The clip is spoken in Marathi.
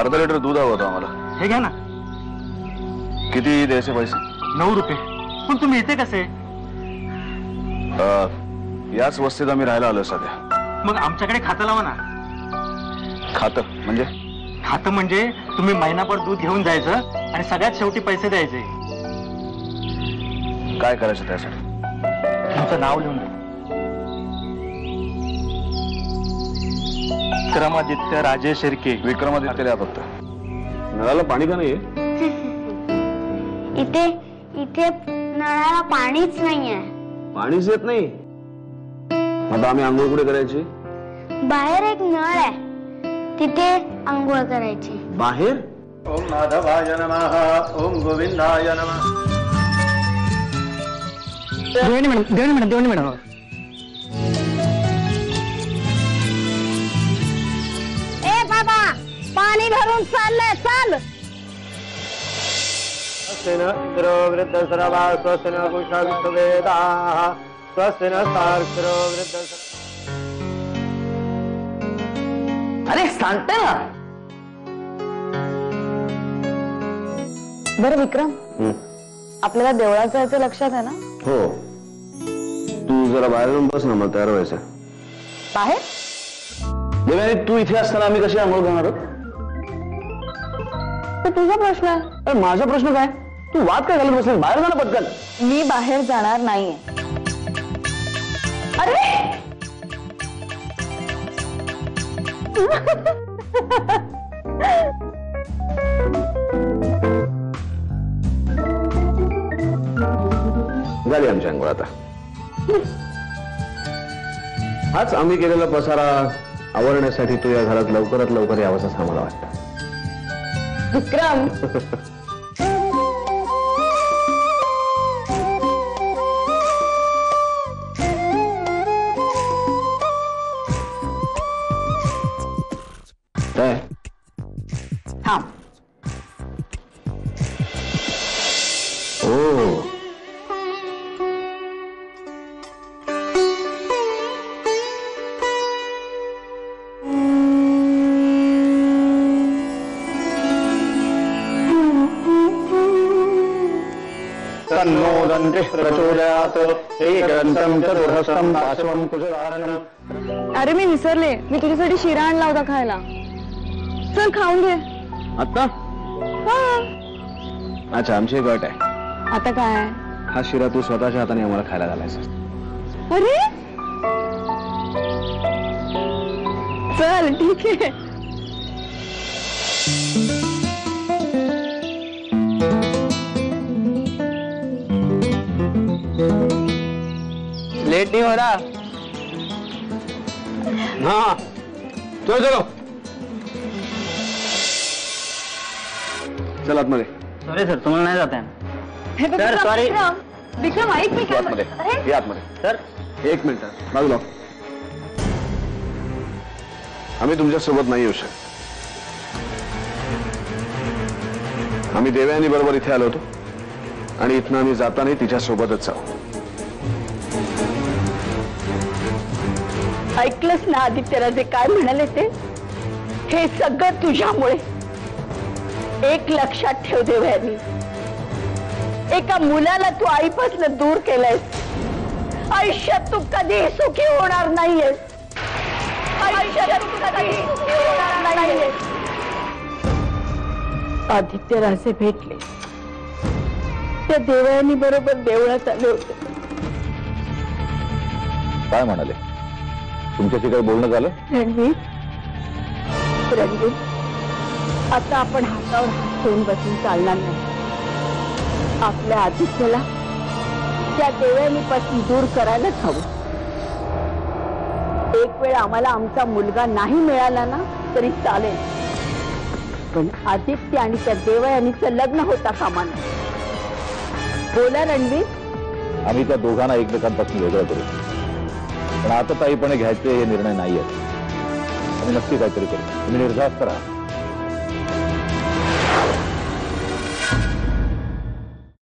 अर्धा लिटर दूध हवं होतं आम्हाला. हे घ्या ना. किती द्यायचे पैसे? 9 रुपये. पण तुम्ही इथे कसे? याच वस्तीत आम्ही राहायला आलो सध्या. मग आमच्याकडे खातं लावा ना. खातं म्हणजे? खातं म्हणजे तुम्ही महिनाभर दूध घेऊन जायचं आणि सगळ्यात शेवटी पैसे द्यायचे. काय करायचं त्यासाठी? तुमचं नाव लिहून द्या. विक्रमादित्य राजेश शिर्के. विक्रमादित्य द्या फक्त. नळाला पाणी का नाहीये? इथे इथे नळाला पाणीच नाहीये. पाणीच येत नाही. आता आम्ही आंघोळ कुठे करायची? बाहेर एक नळ आहे, तिथे आंघोळ करायची. बाहेर? ओम माधवाय नमः. ओम गोविंदाय नमः. देवणी मॅडम. ए बाबा, पाणी भरून चाललंय, चाल. स्वस्तिन इंद्रो वृद्धश्रवा स्वस्तिन पूषा विश्ववेदाः स्वस्तिन सार्क्ष्यो वृद्धश्रवा. अरे सांगते ना. बरं विक्रम, आपल्याला देवळात जायचं लक्षात आहे ना? हो. तू जरा बाहेर जाऊन बस ना, मग तयार व्हायचं. बाहेर? देवानी, तू इथे असताना आम्ही कशी आंघोळ करणार आहोत? तर तुझा प्रश्न आहे. अरे माझा प्रश्न काय? तू वाद काय घालत बसलीस? बाहेर जा ना पटकन. मी बाहेर जाणार नाहीये. अरे झाली आमची अंघोळ आता. हाच आम्ही केलेला पसारा आवरण्यासाठी तू या घरात लवकरात लवकर यावं असं आम्हाला वाटतं. विक्रम, काय? थांब. ओ, तन्नोदन्तिः प्रचोदयात् एकदन्तं चतुर्हस्तं पाशवं कुशधारणम्. अरे मी विसरले, मी तुझ्यासाठी शिरा आणला होता खायला. चल खाऊन घे. आता? अच्छा, आमची एक अट आहे. आता काय? हा शिरा तू स्वतःच्या हाताने आम्हाला खायला घालायचा. अरे चल ठीक आहे. लेट नहीं हो रहा? हाँ, चलो. चल आतमध्ये. सॉरी सर, तुम्हाला नाही जाता येणार. Sir sorry. विक्रम ऐक मी काय आतमध्ये ये, आतमध्ये. सर 1 मिनिट बाजूला. आम्ही तुमच्या सोबत नाही येऊ शकत. आम्ही देवयानी बरोबर इथे आलो होतो आणि इथनं आम्ही जाताना तिच्या सोबतच जाऊ. ऐकलंस ना आदित्यराजे काय म्हणाले ते? हे सगळं तुझ्यामुळे. एक लक्षात ठेव देवयानी, एका मुलाला तू आईपासून दूर केलंयस. आयुष्यात तू कधीही सुखी होणार नाहीयेस. आयुष्यात तू कधीही सुखी होणार नाहीयेस. आदित्यराजे भेटले, त्या देवयानी बरोबर देवळात आले होते. काय म्हणाले? तुमच्याशी काही बोलणं झालं? रणवीर, आता आपण हातावर हात ठेवून बसून चालणार नाही. आपल्या आदित्यला त्या देवयानीपासून दूर करायलाच हवं. एक वेळ आम्हाला आमचा मुलगा नाही मिळाला ना तरी चालेल, पण आदित्य आणि त्या देवयानीचं लग्न होता कामा नये. बोला रणवीर. आम्ही त्या दोघांना एकमेकांपासून वेगळं करू, पण आता ताईपणे घ्यायचे हे निर्णय नाही आहेत. आम्ही नक्की काहीतरी करू. तुम्ही निर्धास्त राहा.